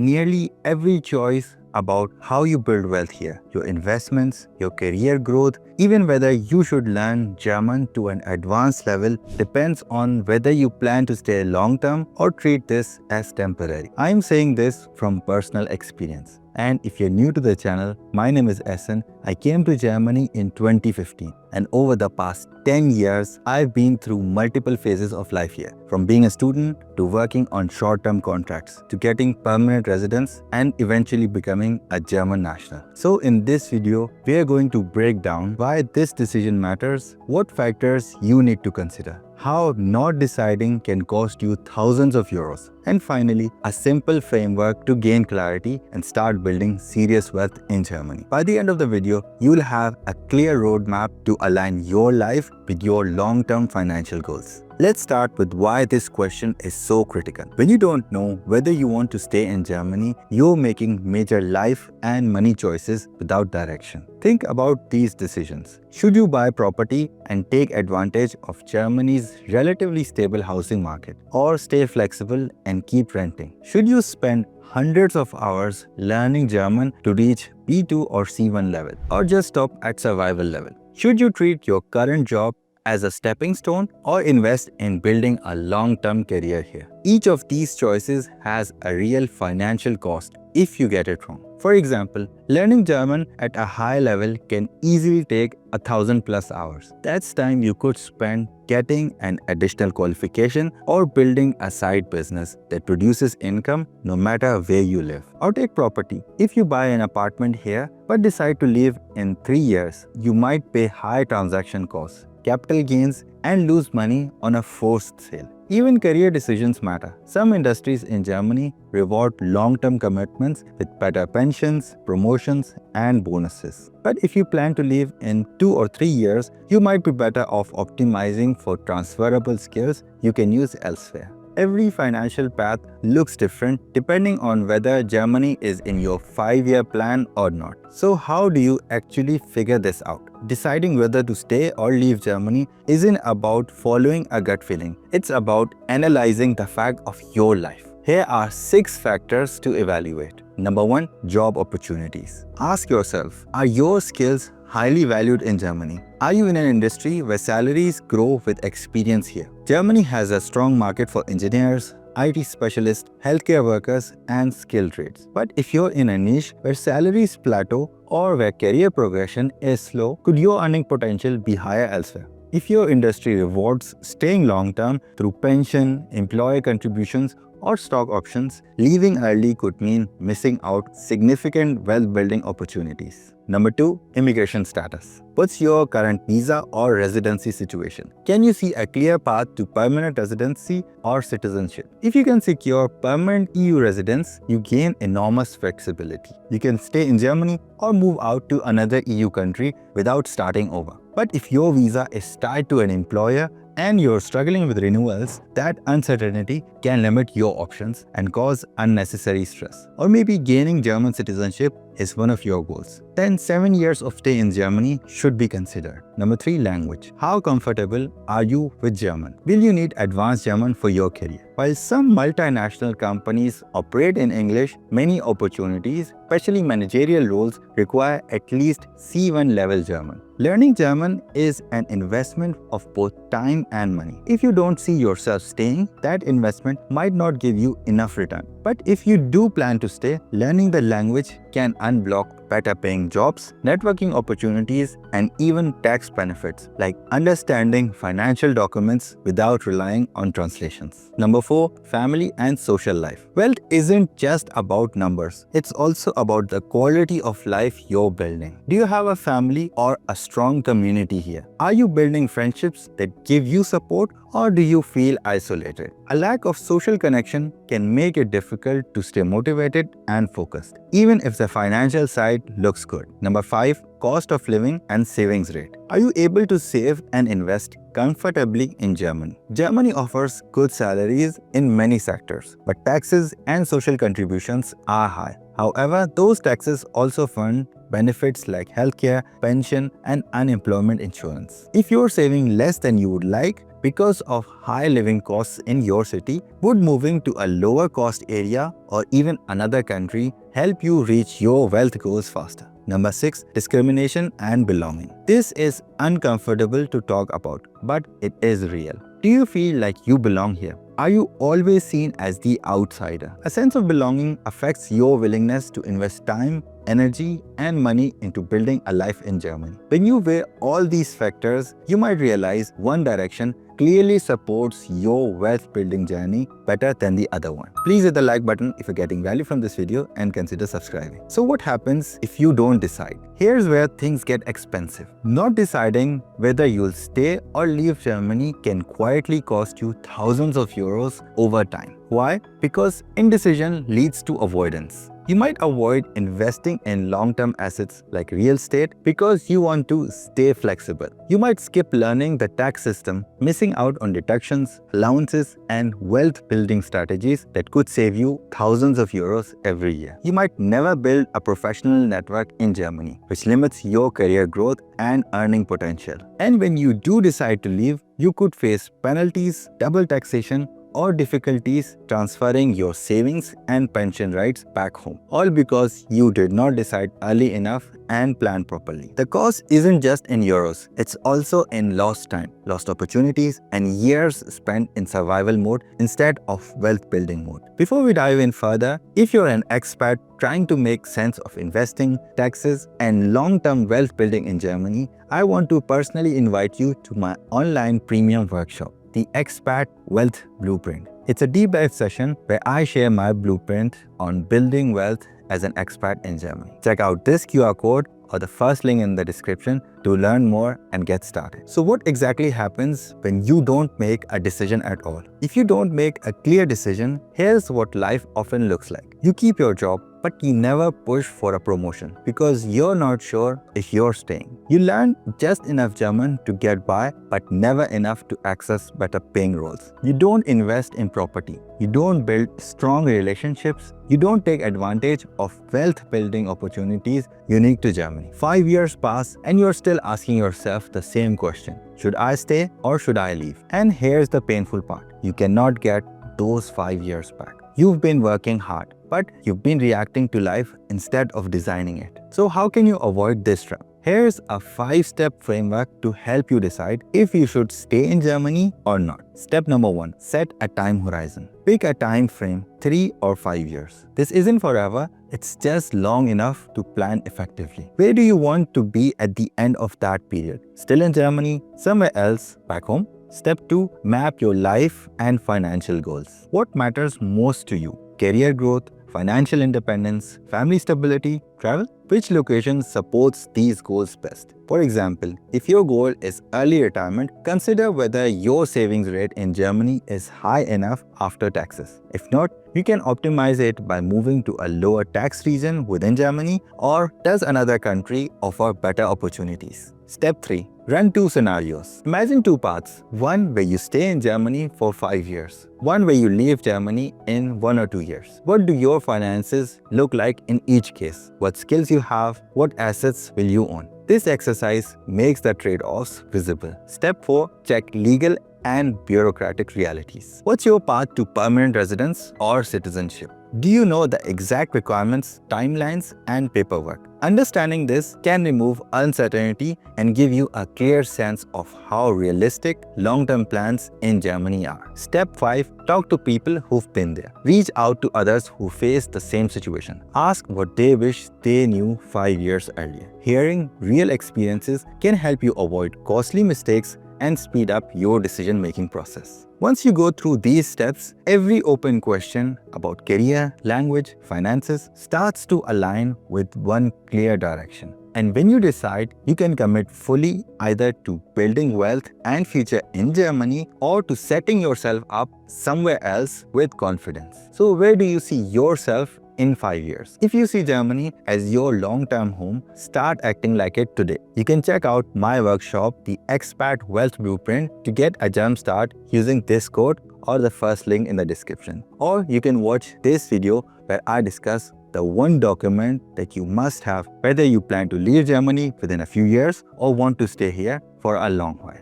nearly every choice about how you build wealth here, your investments, your career growth, even whether you should learn German to an advanced level depends on whether you plan to stay long term or treat this as temporary. I am saying this from personal experience. And if you're new to the channel, my name is Ahsan. I came to Germany in 2015, and over the past 10 years, I've been through multiple phases of life here, from being a student to working on short-term contracts to getting permanent residence and eventually becoming a German national. So in this video, we are going to break down why this decision matters, what factors you need to consider, how not deciding can cost you thousands of euros, and finally, a simple framework to gain clarity and start building serious wealth in Germany. By the end of the video, you will have a clear roadmap to align your life with your long-term financial goals. Let's start with why this question is so critical. When you don't know whether you want to stay in Germany, you're making major life and money choices without direction. Think about these decisions. Should you buy property and take advantage of Germany's relatively stable housing market, or stay flexible and keep renting? Should you spend hundreds of hours learning German to reach B2 or C1 level, or just stop at survival level? Should you treat your current job as a stepping stone or invest in building a long-term career here? Each of these choices has a real financial cost if you get it wrong. For example, learning German at a high level can easily take 1,000+ hours. That's time you could spend getting an additional qualification or building a side business that produces income no matter where you live. Or take property. If you buy an apartment here but decide to live in 3 years, you might pay high transaction costs, capital gains, and lose money on a forced sale. Even career decisions matter. Some industries in Germany reward long-term commitments with better pensions, promotions, and bonuses. But if you plan to leave in 2 or 3 years, you might be better off optimizing for transferable skills you can use elsewhere. Every financial path looks different depending on whether Germany is in your 5-year plan or not. So how do you actually figure this out? Deciding whether to stay or leave Germany isn't about following a gut feeling. It's about analyzing the fact of your life. Here are 6 factors to evaluate. Number 1. Job opportunities. Ask yourself, are your skills highly valued in Germany? Are you in an industry where salaries grow with experience here? Germany has a strong market for engineers, IT specialists, healthcare workers, and skilled trades. But if you're in a niche where salaries plateau or where career progression is slow, could your earning potential be higher elsewhere? If your industry rewards staying long-term through pension, employer contributions, or stock options, leaving early could mean missing out significant wealth-building opportunities. Number 2. Immigration status. What's your current visa or residency situation? Can you see a clear path to permanent residency or citizenship? If you can secure permanent EU residence, you gain enormous flexibility. You can stay in Germany or move out to another EU country without starting over. But if your visa is tied to an employer and you're struggling with renewals, that uncertainty can limit your options and cause unnecessary stress. Or maybe gaining German citizenship is one of your goals. Then 7 years of stay in Germany should be considered. Number 3. Language. How comfortable are you with German? Will you need advanced German for your career? While some multinational companies operate in English, many opportunities, especially managerial roles, require at least C1 level German. Learning German is an investment of both time and money. If you don't see yourself staying, that investment might not give you enough return. But if you do plan to stay, learning the language can unblock better paying jobs, networking opportunities, and even tax benefits like understanding financial documents without relying on translations. Number 4. Family and social life. Wealth isn't just about numbers. It's also about the quality of life you're building. Do you have a family or a strong community here? Are you building friendships that give you support, or do you feel isolated? A lack of social connection can make it difficult to stay motivated and focused, even if the financial side looks good. Number 5. Cost of living and savings rate. Are you able to save and invest comfortably in Germany? Germany offers good salaries in many sectors, but taxes and social contributions are high. However, those taxes also fund benefits like healthcare, pension, and unemployment insurance. If you're saving less than you would like, Because of high living costs in your city, would moving to a lower cost area or even another country help you reach your wealth goals faster? Number 6. Discrimination and belonging. This is uncomfortable to talk about, but it is real. Do you feel like you belong here? Are you always seen as the outsider? A sense of belonging affects your willingness to invest time, energy, and money into building a life in Germany. When you weigh all these factors, you might realize one direction clearly supports your wealth building journey better than the other one. Please hit the like button if you're getting value from this video and consider subscribing. So what happens if you don't decide? Here's where things get expensive. Not deciding whether you'll stay or leave Germany can quietly cost you thousands of euros over time. Why? Because indecision leads to avoidance. You might avoid investing in long-term assets like real estate because you want to stay flexible. You might skip learning the tax system, missing out on deductions, allowances, and wealth-building strategies that could save you thousands of euros every year. You might never build a professional network in Germany, which limits your career growth and earning potential. And when you do decide to leave, you could face penalties, double taxation, or difficulties transferring your savings and pension rights back home, all because you did not decide early enough and plan properly. The cost isn't just in euros, it's also in lost time, lost opportunities, and years spent in survival mode instead of wealth building mode. Before we dive in further, if you're an expat trying to make sense of investing, taxes, and long-term wealth building in Germany, I want to personally invite you to my online premium workshop, the Expat Wealth Blueprint. It's a deep dive session where I share my blueprint on building wealth as an expat in Germany. Check out this QR code or the first link in the description to learn more and get started. So what exactly happens when you don't make a decision at all? If you don't make a clear decision, here's what life often looks like. You keep your job, but you never push for a promotion because you're not sure if you're staying. You learn just enough German to get by, but never enough to access better paying roles. You don't invest in property. You don't build strong relationships. You don't take advantage of wealth building opportunities unique to Germany. 5 years pass and you're still asking yourself the same question. Should I stay or should I leave? And here's the painful part. You cannot get those 5 years back. You've been working hard, but you've been reacting to life instead of designing it. So how can you avoid this trap? Here's a 5-step framework to help you decide if you should stay in Germany or not. Step number 1. Set a time horizon. Pick a time frame, 3 or 5 years. This isn't forever, it's just long enough to plan effectively. Where do you want to be at the end of that period? Still in Germany? Somewhere else? Back home? Step 2. Map your life and financial goals. What matters most to you? Career growth, financial independence, family stability, travel? Which location supports these goals best? For example, if your goal is early retirement, consider whether your savings rate in Germany is high enough after taxes. If not, you can optimize it by moving to a lower tax region within Germany, or does another country offer better opportunities? Step 3. Run 2 scenarios. Imagine 2 paths. One where you stay in Germany for 5 years. One where you leave Germany in 1 or 2 years. What do your finances look like in each case? What skills you have? What assets will you own? This exercise makes the trade-offs visible. Step 4. Check legal and bureaucratic realities. What's your path to permanent residence or citizenship? Do you know the exact requirements, timelines, and paperwork? Understanding this can remove uncertainty and give you a clear sense of how realistic long-term plans in Germany are. Step 5. Talk to people who've been there. Reach out to others who face the same situation. Ask what they wish they knew 5 years earlier. Hearing real experiences can help you avoid costly mistakes and speed up your decision-making process. Once you go through these steps, every open question about career, language, finances starts to align with one clear direction. And when you decide, you can commit fully either to building wealth and future in Germany or to setting yourself up somewhere else with confidence. So where do you see yourself in 5 years? If you see Germany as your long-term home, start acting like it today. You can check out my workshop, the Expat Wealth Blueprint, to get a jump start using this code or the first link in the description. Or you can watch this video where I discuss the one document that you must have whether you plan to leave Germany within a few years or want to stay here for a long while.